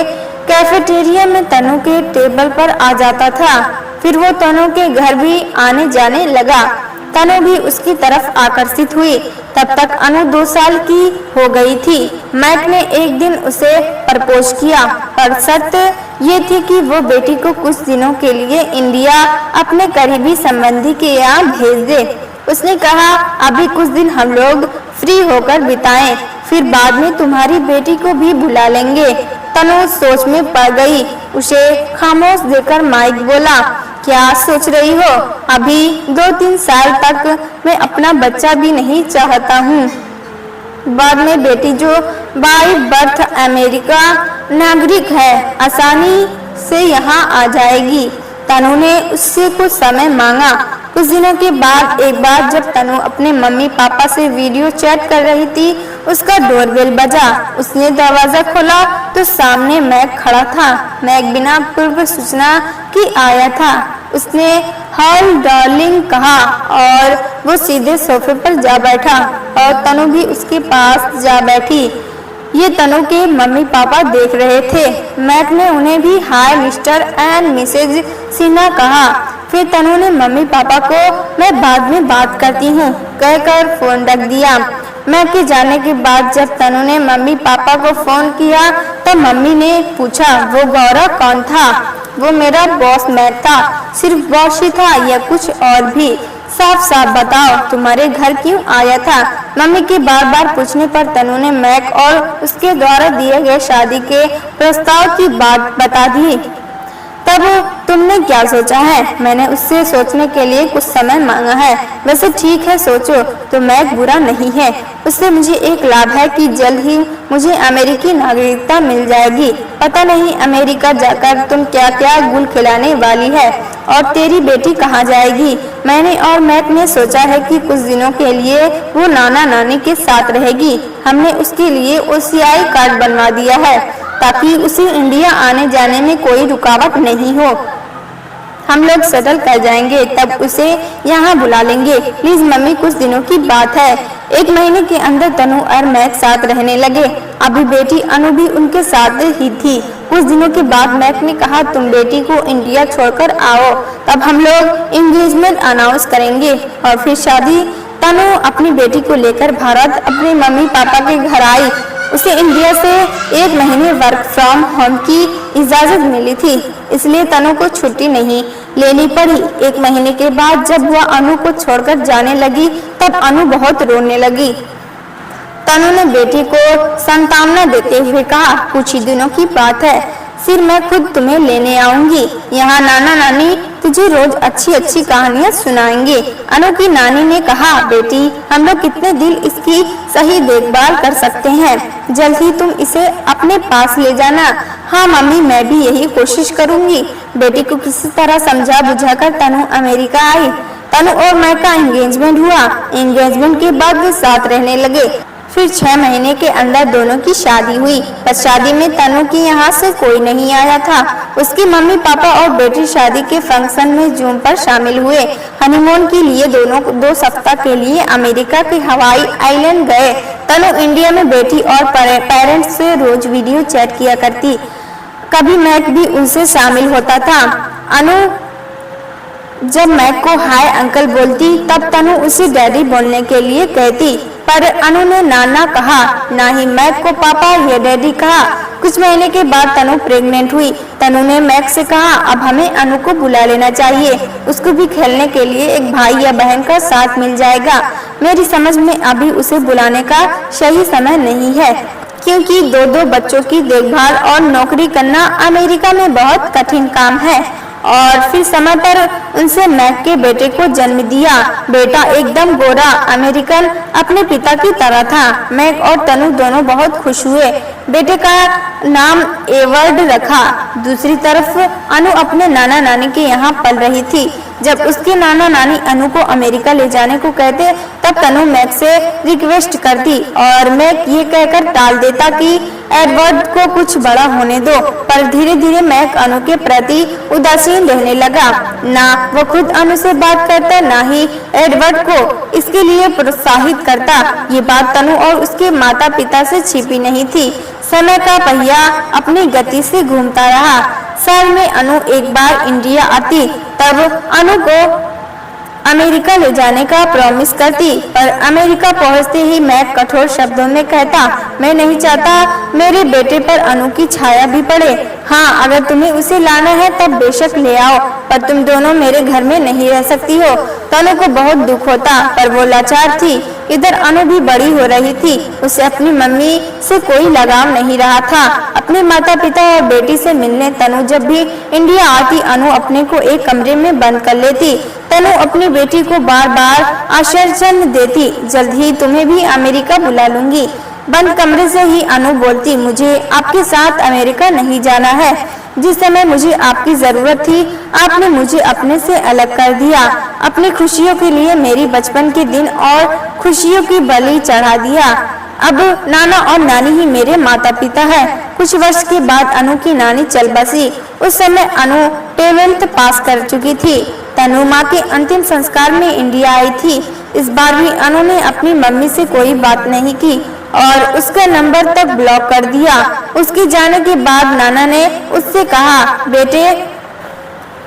कैफेटेरिया में तनु के टेबल पर आ जाता था। फिर वो तनु के घर भी आने जाने लगा। तनु भी उसकी तरफ आकर्षित हुई। तब तक अनु 2 साल की हो गई थी। मैक ने एक दिन उसे प्रपोज किया, पर शर्त ये थी कि वो बेटी को कुछ दिनों के लिए इंडिया अपने करीबी संबंधी के यहाँ भेज दे। उसने कहा, अभी कुछ दिन हम लोग फ्री होकर बिताएं, फिर बाद में तुम्हारी बेटी को भी बुला लेंगे। तनु सोच में पड़ गई। उसे खामोश देकर माइक बोला, क्या सोच रही हो? अभी 2-3 साल तक मैं अपना बच्चा भी नहीं चाहता हूँ। बाद में बेटी जो बाय बर्थ अमेरिका नागरिक है आसानी से यहाँ आ जाएगी। तनु ने उससे कुछ समय मांगा। कुछ दिनों के बाद एक बार जब तनु अपने मम्मी पापा से वीडियो चैट कर रही थी, उसका डोरबेल बजा। उसने दरवाजा खोला तो सामने मैक खड़ा था। मैक बिना पूर्व सूचना के आया था। उसने हाय डार्लिंग कहा और वो सीधे सोफे पर जा बैठा और तनु भी उसके पास जा बैठी। ये तनु के मम्मी पापा देख रहे थे। मैक ने उन्हें भी hi mister and mrs Sinha कहा। फिर तनु ने मम्मी पापा को मैं बाद में बात करती हूँ कहकर फोन रख दिया। मैक के जाने के बाद जब तनु ने मम्मी पापा को फोन किया तो मम्मी ने पूछा, वो गौरव कौन था? वो मेरा बॉस मैक था। सिर्फ बॉस ही था या कुछ और भी? साफ साफ बताओ, तुम्हारे घर क्यों आया था? मम्मी के बार बार पूछने पर तनु ने मैक और उसके द्वारा दिए गए शादी के प्रस्ताव की बात बता दी। तब तुमने क्या सोचा है? मैंने उससे सोचने के लिए कुछ समय मांगा है। वैसे ठीक है, सोचो तो मैक बुरा नहीं है। उससे मुझे एक लाभ है कि जल्द ही मुझे अमेरिकी नागरिकता मिल जाएगी। पता नहीं अमेरिका जाकर तुम क्या क्या गुल खिलाने वाली है और तेरी बेटी कहाँ जाएगी। मैंने और मैक ने सोचा है कि कुछ दिनों के लिए वो नाना नानी के साथ रहेगी। हमने उसके लिए OCI कार्ड बनवा दिया है ताकि उसे इंडिया आने जाने में कोई रुकावट नहीं हो। हम लोग सेटल कर जाएंगे तब उसे यहाँ बुला लेंगे। प्लीज मम्मी, कुछ दिनों की बात है। 1 महीने के अंदर तनु और मैक साथ रहने लगे। अभी बेटी अनु भी उनके साथ ही थी। कुछ दिनों के बाद मैक ने कहा, तुम बेटी को इंडिया छोड़कर आओ, तब हम लोग एंगेजमेंट अनाउंस करेंगे और फिर शादी। तनु अपनी बेटी को लेकर भारत अपने मम्मी पापा के घर आई। उसे इंडिया से 1 महीने वर्क फ्रॉम होम की इजाजत मिली थी, इसलिए तनु को छुट्टी नहीं लेनी पड़ी। 1 महीने के बाद जब वह अनु को छोड़कर जाने लगी तब अनु बहुत रोने लगी। तनु ने बेटी को सांत्वना देते हुए कहा, कुछ ही दिनों की बात है, फिर मैं खुद तुम्हें लेने आऊंगी। यहाँ नाना नानी तुझे रोज अच्छी अच्छी कहानियाँ सुनाएंगे। अनु की नानी ने कहा, बेटी हम लोग कितने दिन इसकी सही देखभाल कर सकते हैं, जल्द ही तुम इसे अपने पास ले जाना। हाँ मम्मी, मैं भी यही कोशिश करूंगी। बेटी को किसी तरह समझा बुझाकर तनु अमेरिका आई। तनु और मैक का एंगेजमेंट हुआ। एंगेजमेंट के बाद वे साथ रहने लगे। फिर 6 महीने के अंदर दोनों की शादी हुई। पर शादी में तनु के यहाँ से कोई नहीं आया था। उसकी मम्मी पापा और बेटी शादी के फंक्शन में जूम पर शामिल हुए। हनीमून के लिए दोनों 2 सप्ताह के लिए अमेरिका के हवाई आइलैंड गए। तनु इंडिया में बेटी और पेरेंट्स से रोज वीडियो चैट किया करती। कभी मैक भी उनसे शामिल होता था। अनु जब मैक को हाय अंकल बोलती तब तनु उसे डैडी बोलने के लिए कहती, पर अनु ने नाना कहा, ना ही मैक को पापा या डैडी कहा। कुछ महीने के बाद तनु प्रेग्नेंट हुई। तनु ने मैक से कहा, अब हमें अनु को बुला लेना चाहिए, उसको भी खेलने के लिए एक भाई या बहन का साथ मिल जाएगा। मेरी समझ में अभी उसे बुलाने का सही समय नहीं है, क्योंकि 2 बच्चों की देखभाल और नौकरी करना अमेरिका में बहुत कठिन काम है। और फिर समय पर उनसे मैक के बेटे को जन्म दिया। बेटा एकदम गोरा अमेरिकन अपने पिता की तरह था। मैक और तनु दोनों बहुत खुश हुए। बेटे का नाम एवर्ड रखा। दूसरी तरफ अनु अपने नाना नानी के यहाँ पल रही थी। जब उसके नाना नानी अनु को अमेरिका ले जाने को कहते तब तनु मैक से रिक्वेस्ट करती और मैक ये कहकर टाल देता कि एडवर्ड को कुछ बड़ा होने दो। पर धीरे धीरे मैक अनु के प्रति उदासीन रहने लगा। ना वो खुद अनु से बात करता, ना ही एडवर्ड को इसके लिए प्रोत्साहित करता। ये बात तनु और उसके माता पिता से छिपी नहीं थी। समय का पहिया अपनी गति से घूमता रहा। साल में अनु एक बार इंडिया आती, तब अनु को अमेरिका ले जाने का प्रॉमिस करती। पर अमेरिका पहुंचते ही मैक कठोर शब्दों में कहता, मैं नहीं चाहता मेरे बेटे पर अनु की छाया भी पड़े। हाँ, अगर तुम्हें उसे लाना है तब बेशक ले आओ, पर तुम दोनों मेरे घर में नहीं रह सकती हो। तनु को बहुत दुख होता, पर वो लाचार थी। इधर अनु भी बड़ी हो रही थी। उसे अपनी मम्मी से कोई लगाव नहीं रहा था। अपने माता पिता और बेटी से मिलने तनु जब भी इंडिया आती, अनु अपने को एक कमरे में बंद कर लेती। तनु अपनी बेटी को बार बार आश्वासन देती, जल्द ही तुम्हें भी अमेरिका बुला लूंगी। बंद कमरे से ही अनु बोलती, मुझे आपके साथ अमेरिका नहीं जाना है। जिस समय मुझे आपकी जरूरत थी, आपने मुझे अपने से अलग कर दिया। अपनी खुशियों के लिए मेरी बचपन के दिन और खुशियों की बलि चढ़ा दिया। अब नाना और नानी ही मेरे माता पिता है। कुछ वर्ष के बाद अनु की नानी चल बसी। उस समय अनु 12th पास कर चुकी थी। तनु माँ के अंतिम संस्कार में इंडिया आई थी। इस बार भी अनु ने अपनी मम्मी से कोई बात नहीं की और उसका नंबर तक ब्लॉक कर दिया। उसके जाने के बाद नाना ने उससे कहा, बेटे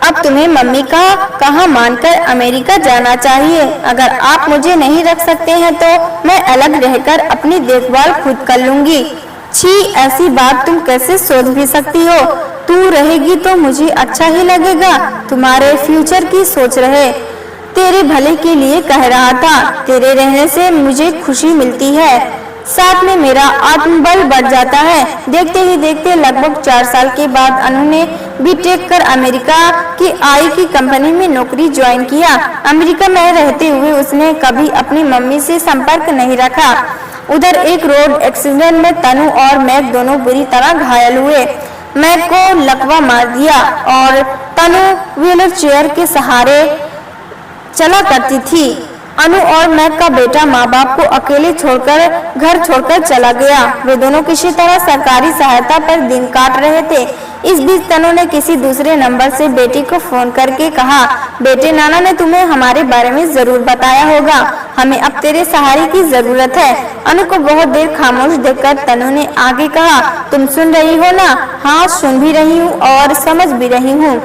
अब तुम्हें मम्मी का कहा मानकर अमेरिका जाना चाहिए। अगर आप मुझे नहीं रख सकते हैं तो मैं अलग रहकर अपनी देखभाल खुद कर लूंगी। छी, ऐसी बात तुम कैसे सोच भी सकती हो? तू रहेगी तो मुझे अच्छा ही लगेगा। तुम्हारे फ्यूचर की सोच रहे, तेरे भले के लिए कह रहा था। तेरे रहने से मुझे खुशी मिलती है, साथ में मेरा आत्मबल बढ़ जाता है। देखते ही देखते लगभग 4 साल के बाद अनु ने बीटेक कर अमेरिका की आई की कंपनी में नौकरी ज्वाइन किया। अमेरिका में रहते हुए उसने कभी अपनी मम्मी से संपर्क नहीं रखा। उधर एक रोड एक्सीडेंट में तनु और मैक दोनों बुरी तरह घायल हुए। मैक को लकवा मार दिया और तनु व्हीलर चेयर के सहारे चला करती थी। अनु और मैक का बेटा माँ बाप को अकेले छोड़कर घर छोड़कर चला गया। वे दोनों किसी तरह सरकारी सहायता पर दिन काट रहे थे। इस बीच तनु ने किसी दूसरे नंबर से बेटी को फोन करके कहा, बेटे नाना ने तुम्हें हमारे बारे में जरूर बताया होगा। हमें अब तेरे सहारे की जरूरत है। अनु को बहुत देर खामोश देखकर तनु ने आगे कहा, तुम सुन रही हो ना? हाँ, सुन भी रही हूँ और समझ भी रही हूँ।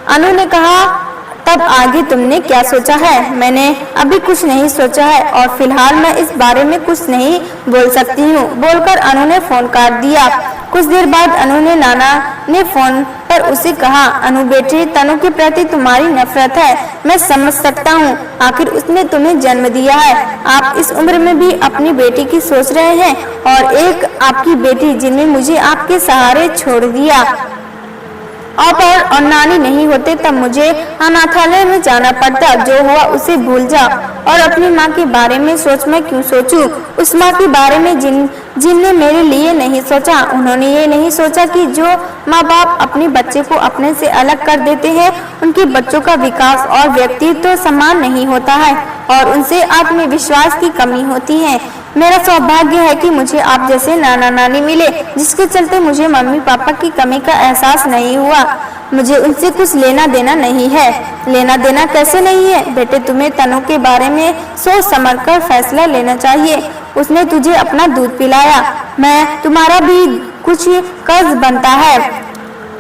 अनु ने कहा, तब आगे तुमने क्या सोचा है? मैंने अभी कुछ नहीं सोचा है और फिलहाल मैं इस बारे में कुछ नहीं बोल सकती हूँ, बोलकर अनु ने फोन काट दिया। कुछ देर बाद अनु ने नाना ने फोन पर उसे कहा, अनु बेटे, तनु के प्रति तुम्हारी नफरत है, मैं समझ सकता हूँ। आखिर उसने तुम्हें जन्म दिया है। आप इस उम्र में भी अपनी बेटी की सोच रहे हैं और एक आपकी बेटी जिन्हें मुझे आपके सहारे छोड़ दिया। आप और नानी नहीं होते तब मुझे अनाथालय में जाना पड़ता। जो हुआ उसे भूल जा और अपनी माँ के बारे में सोच। मैं क्यों सोचूं? उस माँ के बारे में जिनने मेरे लिए नहीं सोचा। उन्होंने ये नहीं सोचा कि जो माँ बाप अपने बच्चे को अपने से अलग कर देते हैं, उनके बच्चों का विकास और व्यक्तित्व समान नहीं होता है और उनसे आत्मविश्वास की कमी होती है। मेरा सौभाग्य है कि मुझे आप जैसे नाना नानी मिले, जिसके चलते मुझे मम्मी पापा की कमी का एहसास नहीं हुआ। मुझे उनसे कुछ लेना देना नहीं है। लेना देना कैसे नहीं है बेटे, तुम्हें तनु के बारे में सोच समझ कर फैसला लेना चाहिए। उसने तुझे अपना दूध पिलाया, मैं तुम्हारा भी कुछ कर्ज बनता है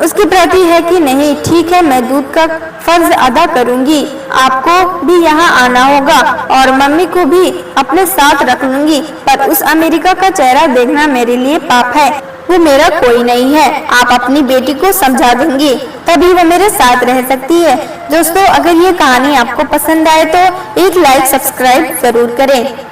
उसके प्रति है कि नहीं? ठीक है, मैं दूध का फर्ज अदा करूंगी। आपको भी यहाँ आना होगा और मम्मी को भी अपने साथ रख लूंगी, पर उस अमेरिका का चेहरा देखना मेरे लिए पाप है। वो मेरा कोई नहीं है। आप अपनी बेटी को समझा देंगी, तभी वो मेरे साथ रह सकती है। दोस्तों, अगर ये कहानी आपको पसंद आए तो एक लाइक सब्सक्राइब जरूर करें।